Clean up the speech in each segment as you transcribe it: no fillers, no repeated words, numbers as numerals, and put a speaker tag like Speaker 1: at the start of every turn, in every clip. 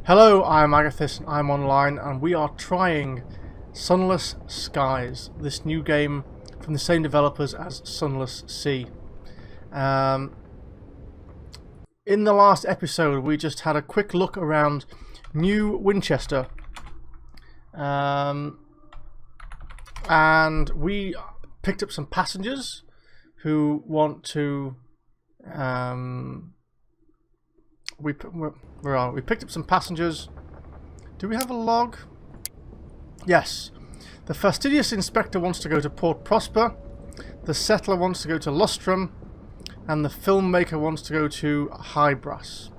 Speaker 1: Hello, I'm Agathis and I'm online, and we are trying Sunless Skies, this new game from the same developers as Sunless Sea. In the last episode we just had a quick look around New Winchester, and we picked up some passengers who want to we picked up some passengers. Do we have a log? Yes. The fastidious inspector wants to go to Port Prosper, the settler wants to go to Lustrum, and the filmmaker wants to go to Hybras.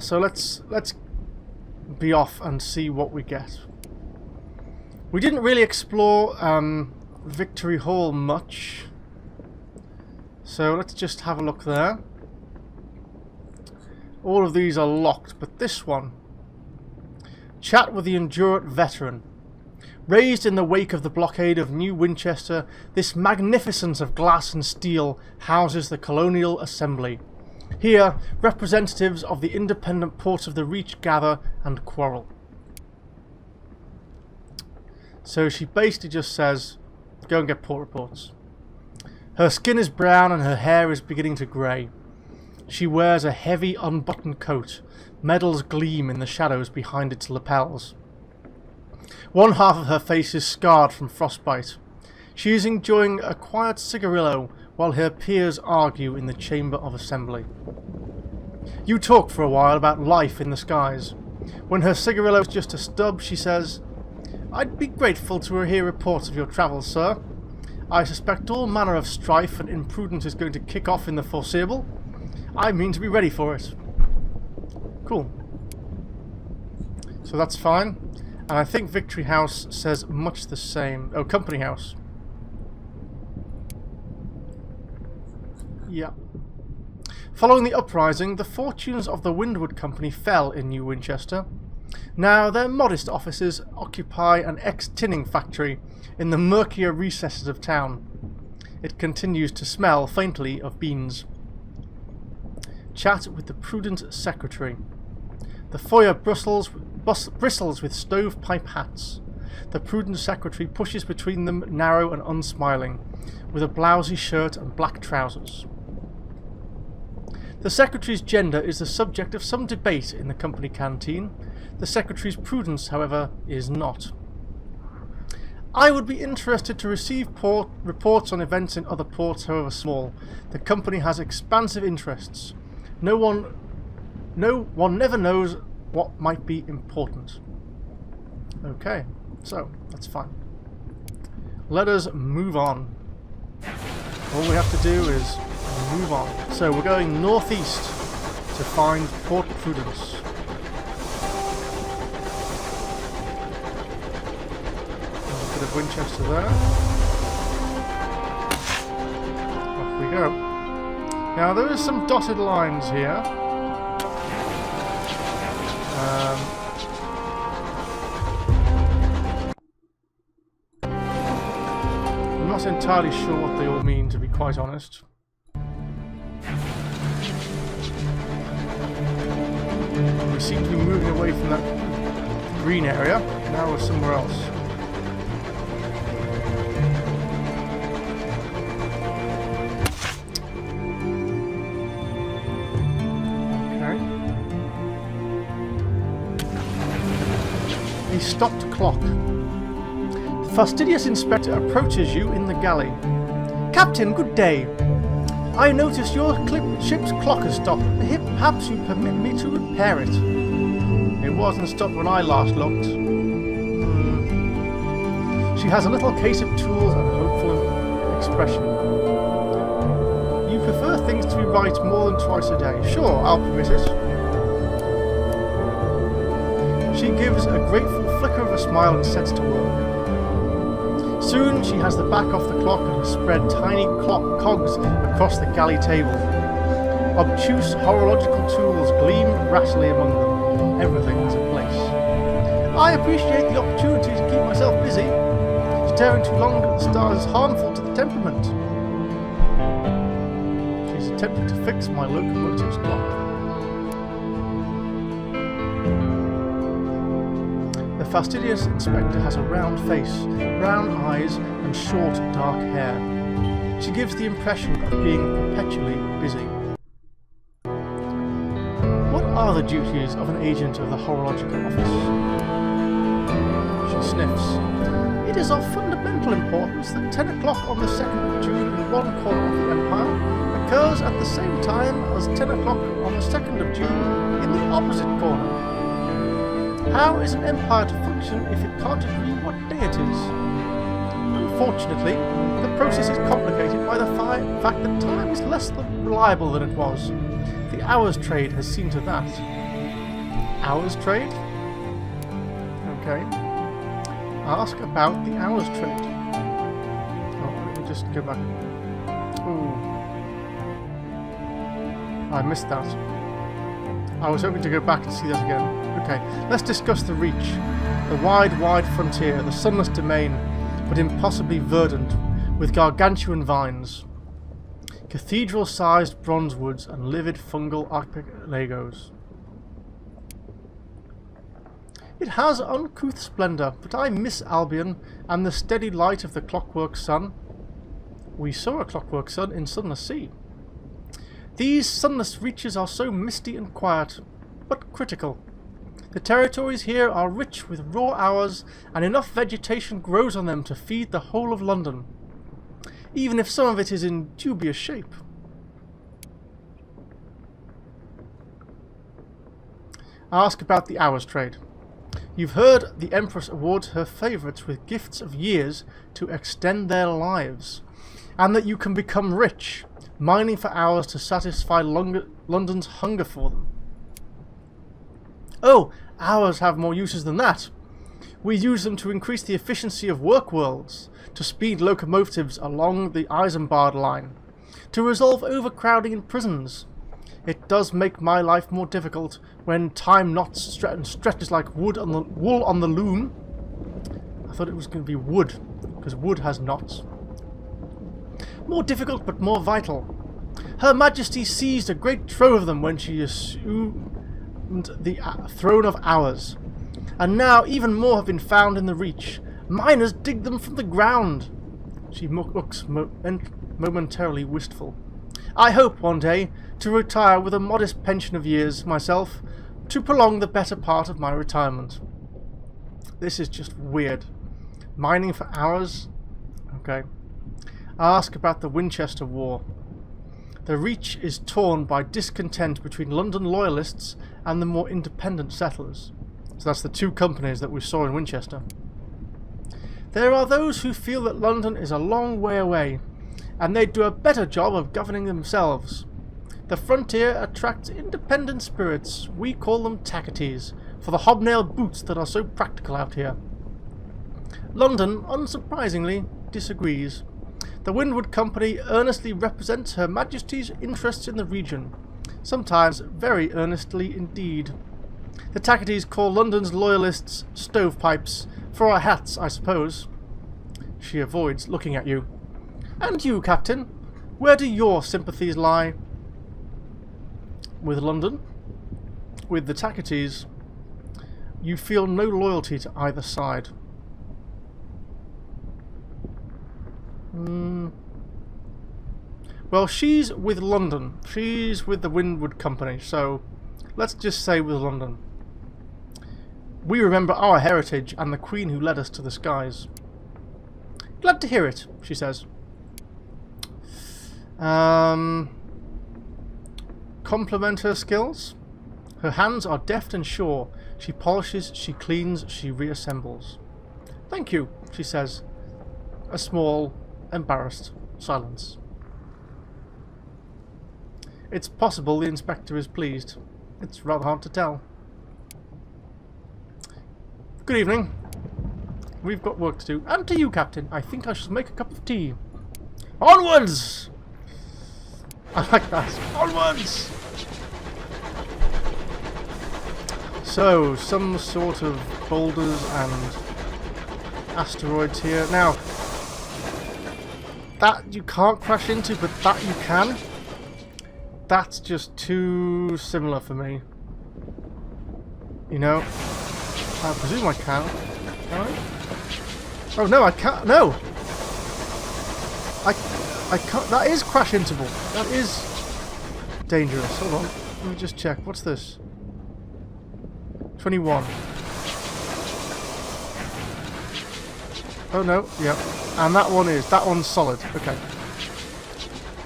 Speaker 1: So let's be off and see what we get. We didn't really explore Victory Hall much, so let's just have a look there. All of these are locked, but this one. Chat with the Endurant Veteran. Raised in the wake of the blockade of New Winchester, this magnificence of glass and steel houses the Colonial Assembly. Here, representatives of the independent ports of the Reach gather and quarrel. So she basically just says, go and get port reports. Her skin is brown and her hair is beginning to grey. She wears a heavy unbuttoned coat. Medals gleam in the shadows behind its lapels. One half of her face is scarred from frostbite. She is enjoying a quiet cigarillo while her peers argue in the Chamber of Assembly. You talk for a while about life in the skies. When her cigarillo is just a stub, she says, "I'd be grateful to hear reports of your travels, sir. I suspect all manner of strife and imprudence is going to kick off in the foreseeable. I mean to be ready for it." Cool. So that's fine. And I think Victory House says much the same. Oh, Company House. Yeah. Following the uprising, the fortunes of the Windward Company fell in New Winchester. Now their modest offices occupy an ex-tinning factory in the murkier recesses of town. It continues to smell faintly of beans. Chat with the prudent secretary. The foyer bristles with stovepipe hats. The prudent secretary pushes between them, narrow and unsmiling, with a blousy shirt and black trousers. The secretary's gender is the subject of some debate in the company canteen. The secretary's prudence, however, is not. I would be interested to receive reports on events in other ports, however small. The company has expansive interests. One never knows what might be important. Okay, so that's fine. Let us move on. All we have to do is move on. So we're going northeast to find Port Prudence. There's a bit of Winchester there. Off we go. Now there is some dotted lines here. I'm not entirely sure what they all mean, to be quite honest. We seem to be moving away from that green area. Now we're somewhere else. A stopped clock. The fastidious inspector approaches you in the galley. "Captain, good day. I notice your ship's clock has stopped. Perhaps you permit me to repair it." "It wasn't stopped when I last looked." She has a little case of tools and a hopeful expression. "You prefer things to be right more than twice a day." "Sure, I'll permit it." She gives a grateful flicker of a smile and sets to work. Soon she has the back off the clock and has spread tiny cogs across the galley table. Obtuse horological tools gleam brassily among them. Everything has a place. I appreciate the opportunity to keep myself busy. Staring too long at the stars is harmful to the temperament. attempting to fix my locomotive's clock. The fastidious inspector has a round face, brown eyes, and short, dark hair. She gives the impression of being perpetually busy. What are the duties of an agent of the Horological Office? She sniffs. It is of fundamental importance that 10 o'clock on the 2nd of June in one corner of the Empire occurs at the same time as 10 o'clock on the 2nd of June in the opposite corner. How is an empire to function if it can't agree what day it is? Unfortunately, the process is complicated by the fact that time is less reliable than it was. The hours trade has seen to that. Hours trade? Okay. Ask about the hours trade. Oh, let me just go back. Ooh. I missed that. I was hoping to go back and see that again. Okay, let's discuss the Reach. The wide, wide frontier, the sunless domain, but impossibly verdant, with gargantuan vines, cathedral-sized bronze woods, and livid fungal archipelagos. It has uncouth splendour, but I miss Albion and the steady light of the clockwork sun. We saw a clockwork sun in Sunless Sea. These sunless reaches are so misty and quiet, but critical. The territories here are rich with raw hours, and enough vegetation grows on them to feed the whole of London, even if some of it is in dubious shape. Ask about the hours trade. You've heard the Empress awards her favourites with gifts of years to extend their lives, and that you can become rich, mining for hours to satisfy London's hunger for them. Oh, hours have more uses than that. We use them to increase the efficiency of work worlds, to speed locomotives along the Isambard line, to resolve overcrowding in prisons. It does make my life more difficult when time knots and stretches like wool on the loom. I thought it was going to be wood, because wood has knots. More difficult, but more vital. Her Majesty seized a great trove of them when she assumed the throne of hours, and now even more have been found in the Reach. Miners dig them from the ground. She looks momentarily wistful. I hope one day to retire with a modest pension of years myself, to prolong the better part of my retirement. This is just weird. Mining for hours? Okay. Ask about the Winchester War. The Reach is torn by discontent between London loyalists and the more independent settlers. So that's the two companies that we saw in Winchester. There are those who feel that London is a long way away, and they'd do a better job of governing themselves. The frontier attracts independent spirits. We call them tacketies, for the hobnailed boots that are so practical out here. London, unsurprisingly, disagrees. The Windward Company earnestly represents Her Majesty's interests in the region, sometimes very earnestly indeed. The tacketies call London's loyalists stovepipes, for our hats, I suppose. She avoids looking at you. And you, Captain, where do your sympathies lie? With London? With the tacketies? You feel no loyalty to either side. Well, she's with London. She's with the Windward Company, so let's just say with London. We remember our heritage and the Queen who led us to the skies. Glad to hear it, she says. Compliment her skills? Her hands are deft and sure. She polishes, she cleans, she reassembles. Thank you, she says. A small, embarrassed silence. It's possible the inspector is pleased. It's rather hard to tell. Good evening. We've got work to do. And to you, Captain. I think I should make a cup of tea. Onwards! I like that. Onwards! So, some sort of boulders and asteroids here. Now, that you can't crash into, but that you can. That's just too similar for me. You know? I presume I can. Can I? Oh no, I can't. No! I can't. That is crash interval. That is dangerous. Hold on. Let me just check. What's this? 21. Oh no, yep. And that one's solid. Okay.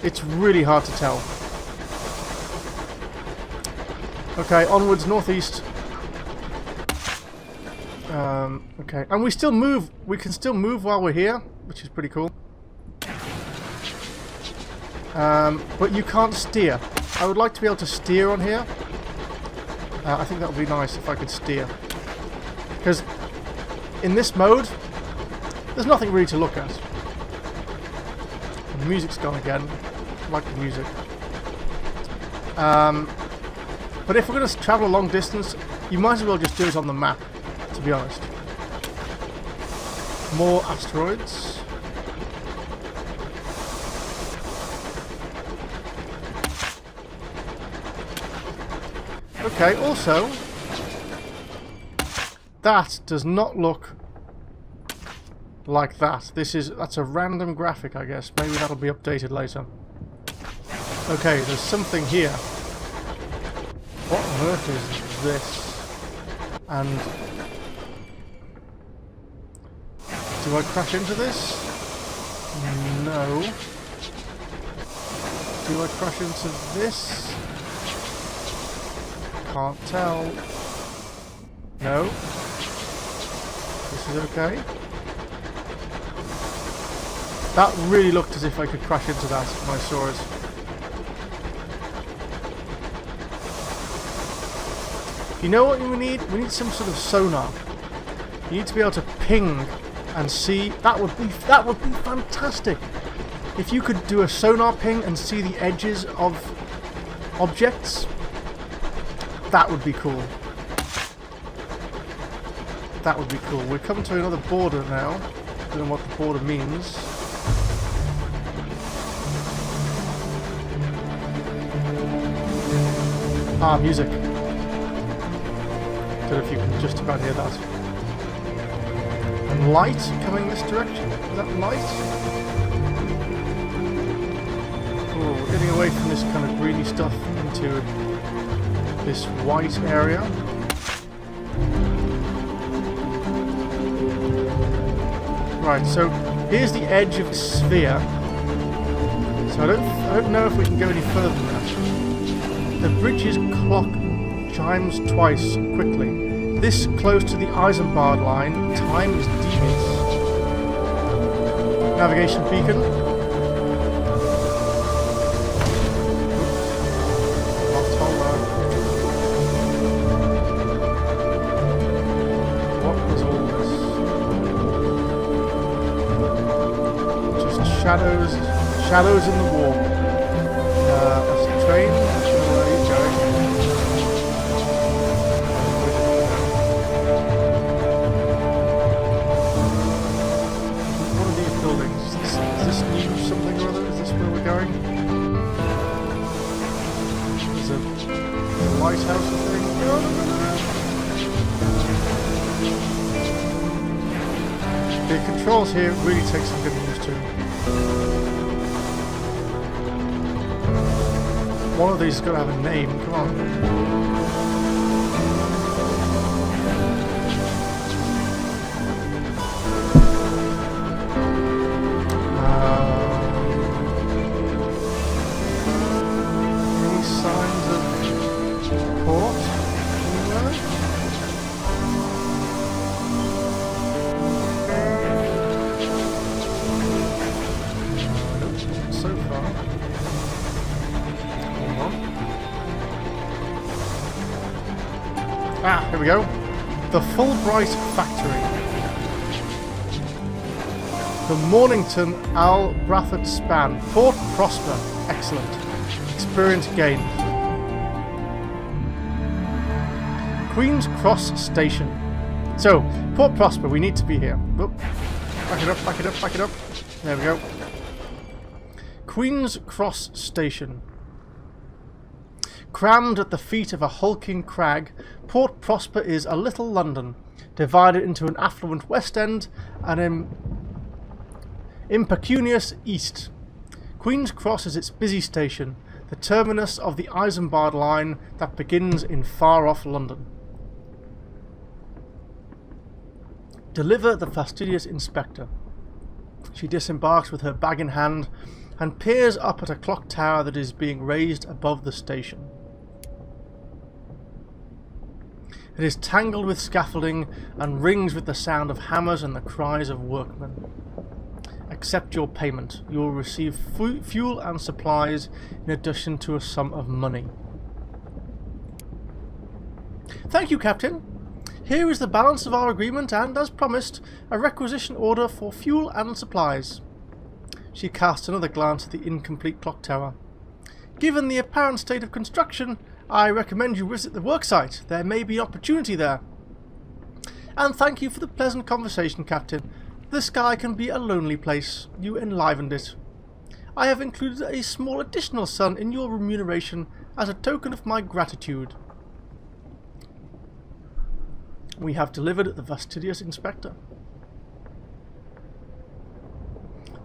Speaker 1: It's really hard to tell. Okay, onwards, northeast. Okay, and we still move. We can still move while we're here, which is pretty cool. But you can't steer. I would like to be able to steer on here. I think that would be nice if I could steer. Because in this mode, there's nothing really to look at. The music's gone again. I like the music. But if we're going to travel a long distance, you might as well just do it on the map, to be honest. More asteroids. Okay, also, that does not look like that. That's a random graphic, I guess. Maybe that'll be updated later. Okay, there's something here. What on earth is this? And do I crash into this? No. Do I crash into this? Can't tell. No. This is okay. That really looked as if I could crash into that when I saw it. You know what we need? We need some sort of sonar. You need to be able to ping and see. That would be fantastic. If you could do a sonar ping and see the edges of objects, that would be cool. That would be cool. We're coming to another border now. Don't know what the border means. Ah, music. Don't know if you can just about hear that. And light coming this direction. Is that light? Oh, we're getting away from this kind of greeny stuff into this white area. Right, so here's the edge of the sphere. So I don't know if we can go any further than that. The bridge's clock chimes twice quickly. This close to the Eisenbahn line, time is devious. Navigation beacon. What was all this? Just shadows in the wall. That's a train. Where are you going? Lighthouse thing. The controls here really take some getting used to. One of these has got to have a name. Come on. Any signs of port anywhere? Nope, so far. Hold on. Ah, here we go. The Fulbright Factory. The Mornington Al Brafford Span. Port Prosper. Excellent. Experience gained. Queen's Cross Station. So, Port Prosper, we need to be here. Whoop. Back it up, back it up, back it up. There we go. Queen's Cross Station. Crammed at the feet of a hulking crag, Port Prosper is a little London, divided into an affluent West End and an impecunious East. Queen's Cross is its busy station, the terminus of the Isambard line that begins in far-off London. Deliver the fastidious inspector. She disembarks with her bag in hand and peers up at a clock tower that is being raised above the station. It is tangled with scaffolding and rings with the sound of hammers and the cries of workmen. Accept your payment. You will receive fuel and supplies in addition to a sum of money. Thank you, Captain. Here is the balance of our agreement and, as promised, a requisition order for fuel and supplies. She cast another glance at the incomplete clock tower. Given the apparent state of construction, I recommend you visit the worksite. There may be opportunity there. And thank you for the pleasant conversation, Captain. The sky can be a lonely place. You enlivened it. I have included a small additional sum in your remuneration as a token of my gratitude. We have delivered the fastidious inspector.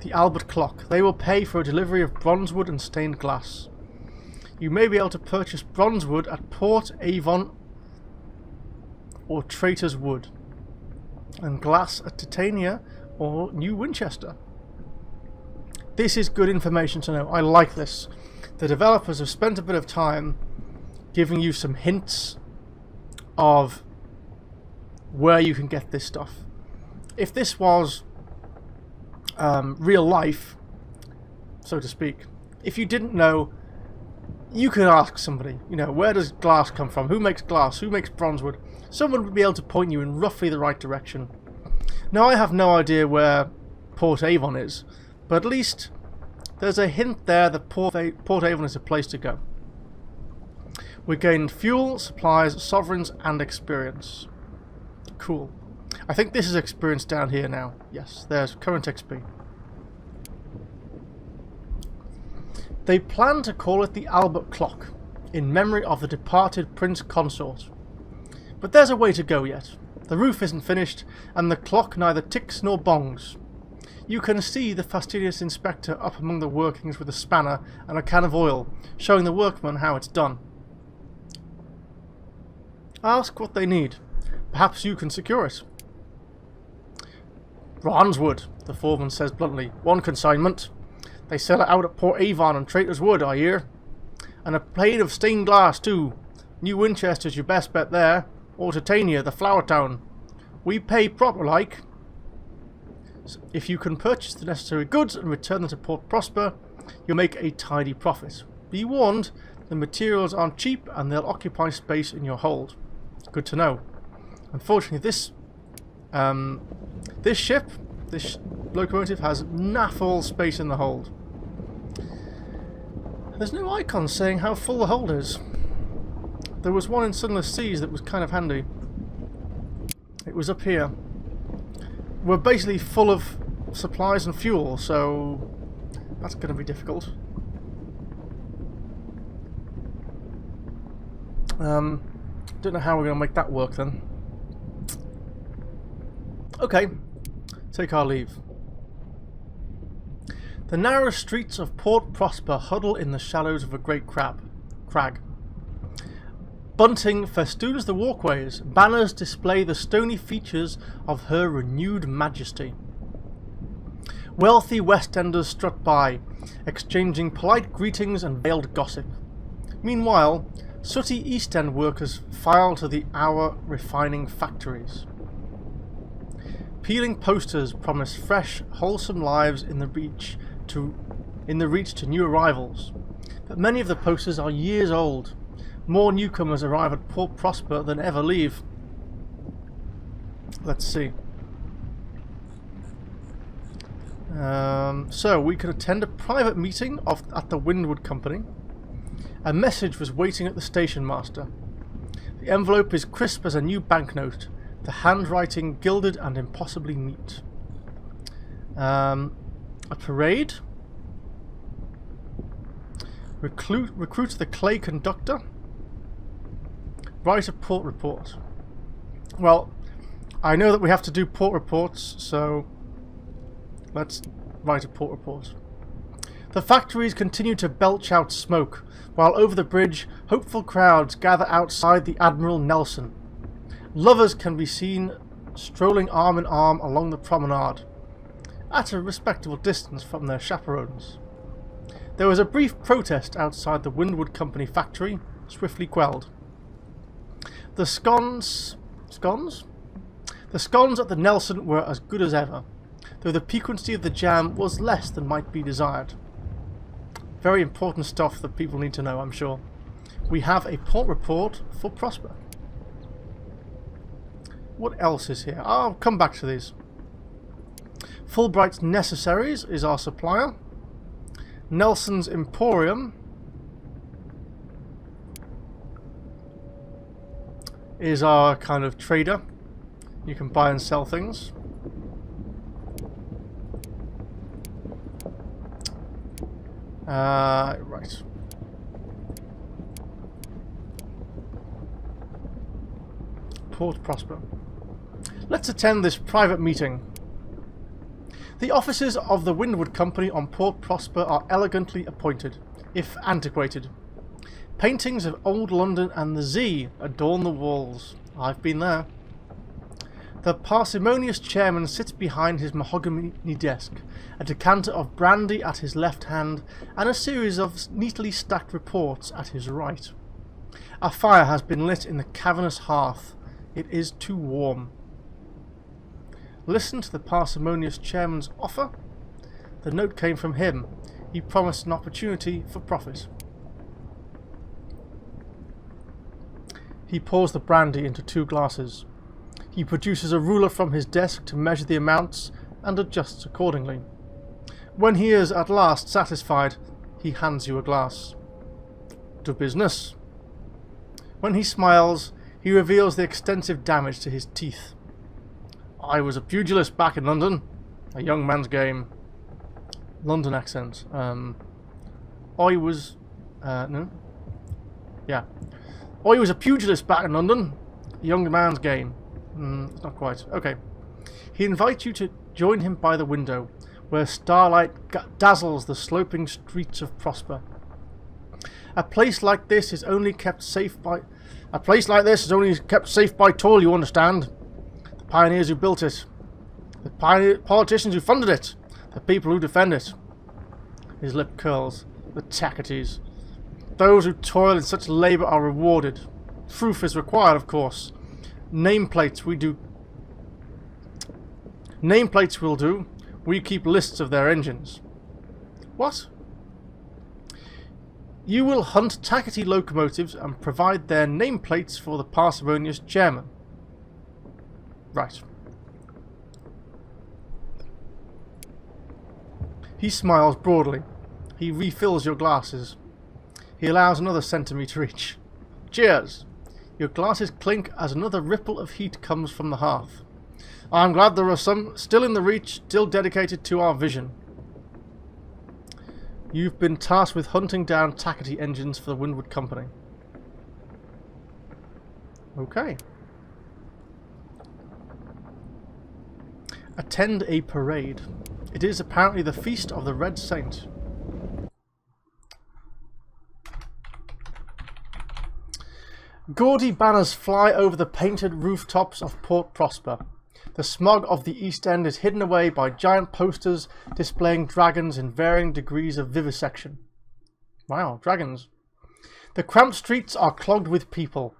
Speaker 1: The Albert clock. They will pay for a delivery of bronzewood and stained glass. You may be able to purchase bronzewood at Port Avon or Traitor's Wood, and glass at Titania or New Winchester. This is good information to know. I like this. The developers have spent a bit of time giving you some hints of where you can get this stuff. If this was real life, so to speak, if you didn't know, you could ask somebody, you know, where does glass come from? Who makes glass? Who makes bronzewood? Someone would be able to point you in roughly the right direction. Now, I have no idea where Port Avon is, but at least there's a hint there that Port Avon is a place to go. We gained fuel, supplies, sovereigns, and experience. Cool. I think this is experience down here now. Yes, there's current XP. They plan to call it the Albert Clock, in memory of the departed Prince Consort. But there's a way to go yet. The roof isn't finished, and the clock neither ticks nor bongs. You can see the fastidious inspector up among the workings with a spanner and a can of oil, showing the workmen how it's done. Ask what they need. Perhaps you can secure it. Bronzewood, the foreman says bluntly. One consignment. They sell it out at Port Avon and Traitor's Wood, I hear. And a plate of stained glass, too. New Winchester's your best bet there. Or Titania, the flower town. We pay proper like. If you can purchase the necessary goods and return them to Port Prosper, you'll make a tidy profit. Be warned, the materials aren't cheap and they'll occupy space in your hold. Good to know. Unfortunately, this locomotive has naff all space in the hold. There's no icon saying how full the hold is. There was one in Sunless Seas that was kind of handy. It was up here. We're basically full of supplies and fuel, so that's going to be difficult. Don't know how we're going to make that work then. Okay, take our leave. The narrow streets of Port Prosper huddle in the shallows of a great crag. Bunting festoons the walkways, banners display the stony features of her renewed majesty. Wealthy West Enders strut by, exchanging polite greetings and veiled gossip. Meanwhile, sooty East End workers file to the hour refining factories. Peeling posters promise fresh, wholesome lives in the reach to new arrivals, but many of the posters are years old. More newcomers arrive at Port Prosper than ever leave. Let's see. So we could attend a private meeting at the Windward Company. A message was waiting at the station master. The envelope is crisp as a new banknote, the handwriting gilded and impossibly neat. A parade. Recruit the clay conductor. Write a port report. Well, I know that we have to do port reports, so let's write a port report. The factories continue to belch out smoke, while over the bridge, hopeful crowds gather outside the Admiral Nelson. Lovers can be seen strolling arm in arm along the promenade, at a respectable distance from their chaperones. There was a brief protest outside the Windward Company factory, swiftly quelled. The scones at the Nelson were as good as ever, though the piquancy of the jam was less than might be desired. Very important stuff that people need to know, I'm sure. We have a port report for Prosper. What else is here? I'll come back to these. Fulbright's Necessaries is our supplier. Nelson's Emporium is our kind of trader. You can buy and sell things. Right. Port Prosper. Let's attend this private meeting. The offices of the Windward Company on Port Prosper are elegantly appointed, if antiquated. Paintings of old London and the Sea adorn the walls. I've been there. The parsimonious chairman sits behind his mahogany desk, a decanter of brandy at his left hand, and a series of neatly stacked reports at his right. A fire has been lit in the cavernous hearth. It is too warm. Listen to the parsimonious chairman's offer. The note came from him. He promised an opportunity for profit. He pours the brandy into 2 glasses. He produces a ruler from his desk to measure the amounts and adjusts accordingly. When he is at last satisfied, he hands you a glass. To business. When he smiles, he reveals the extensive damage to his teeth. I was a pugilist back in London. A young man's game. London accent. I was a pugilist back in London. A young man's game. Not quite. Okay. He invites you to join him by the window, where starlight dazzles the sloping streets of Prosper. A place like this is only kept safe by toil, you understand. The pioneers who built it, the politicians who funded it, the people who defend it. His lip curls. The Tacites. Those who toil in such labour are rewarded. Proof is required, of course. Nameplates will do. We keep lists of their engines. What? You will hunt Tacity locomotives and provide their nameplates for the parsimonious chairman. Right. He smiles broadly. He refills your glasses. He allows another centimetre each. Cheers! Your glasses clink as another ripple of heat comes from the hearth. I'm glad there are some still in the reach, still dedicated to our vision. You've been tasked with hunting down Tacity engines for the Windward Company. Okay. Attend a parade. It is apparently the feast of the Red Saint. Gaudy banners fly over the painted rooftops of Port Prosper. The smog of the East End is hidden away by giant posters displaying dragons in varying degrees of vivisection. Wow, dragons. The cramped streets are clogged with people.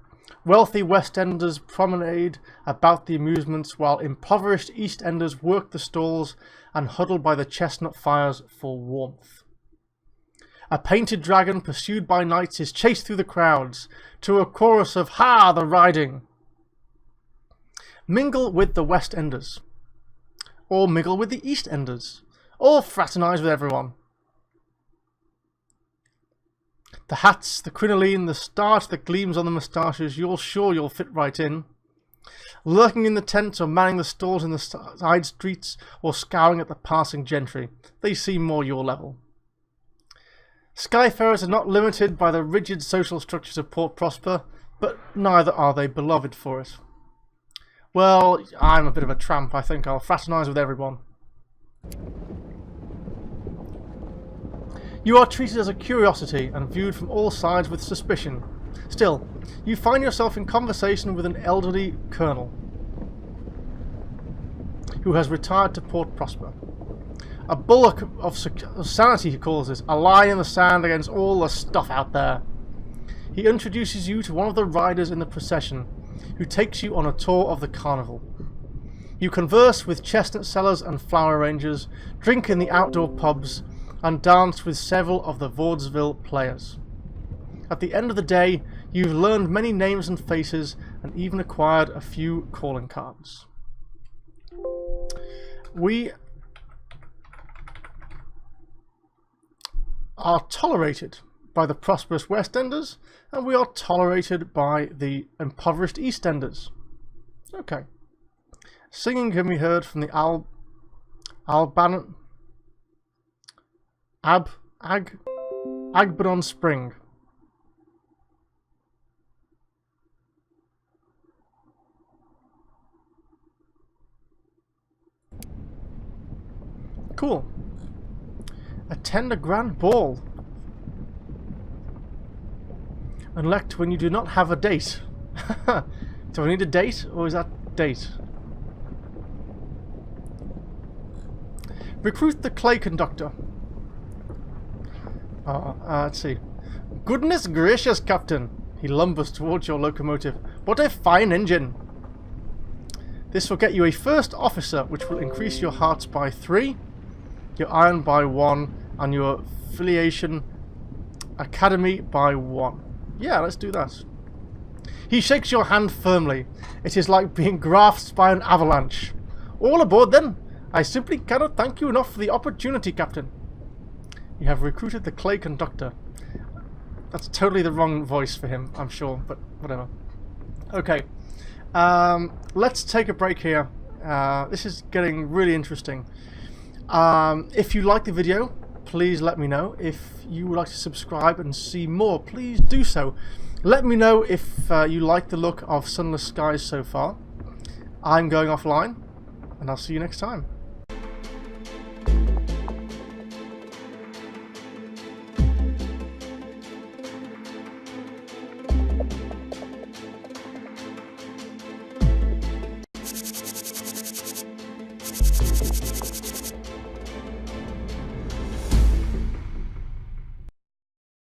Speaker 1: Wealthy West Enders promenade about the amusements, while impoverished East Enders work the stalls and huddle by the chestnut fires for warmth. A painted dragon pursued by knights is chased through the crowds to a chorus of "Ha, the riding!" Mingle with the West Enders. Or mingle with the East Enders. Or fraternise with everyone. The hats, the crinoline, the starch that gleams on the moustaches, you're sure you'll fit right in. Lurking in the tents or manning the stalls in the side streets or scowling at the passing gentry, they seem more your level. Skyfarers are not limited by the rigid social structures of Port Prosper, but neither are they beloved for it. Well, I'm a bit of a tramp. I think I'll fraternise with everyone. You are treated as a curiosity and viewed from all sides with suspicion. Still, you find yourself in conversation with an elderly colonel who has retired to Port Prosper. A bulwark of sanity, he calls this, a line in the sand against all the stuff out there. He introduces you to one of the riders in the procession, who takes you on a tour of the carnival. You converse with chestnut sellers and flower arrangers, drink in the outdoor pubs, and dance with several of the vaudeville players. At the end of the day, you've learned many names and faces, and even acquired a few calling cards. We are tolerated by the prosperous West Enders, and we are tolerated by the impoverished East Enders. Okay. Singing can be heard from the Agbanon Spring. Cool. Attend a grand ball. Elect when you do not have a date. Do I need a date, or is that date? Recruit the clay conductor. Let's see. Goodness gracious, Captain. He lumbers towards your locomotive. What a fine engine. This will get you a first officer, which will increase your hearts by 3, your iron by 1, and your affiliation academy by 1. Yeah, let's do that. He shakes your hand firmly. It is like being grasped by an avalanche. All aboard then. I simply cannot thank you enough for the opportunity, Captain. You have recruited the clay conductor. That's totally the wrong voice for him, I'm sure, but whatever. Okay, let's take a break here. This is getting really interesting. If you like the video, please let me know. If you would like to subscribe and see more, please do so. Let me know if you like the look of Sunless Skies so far. I'm going offline, and I'll see you next time.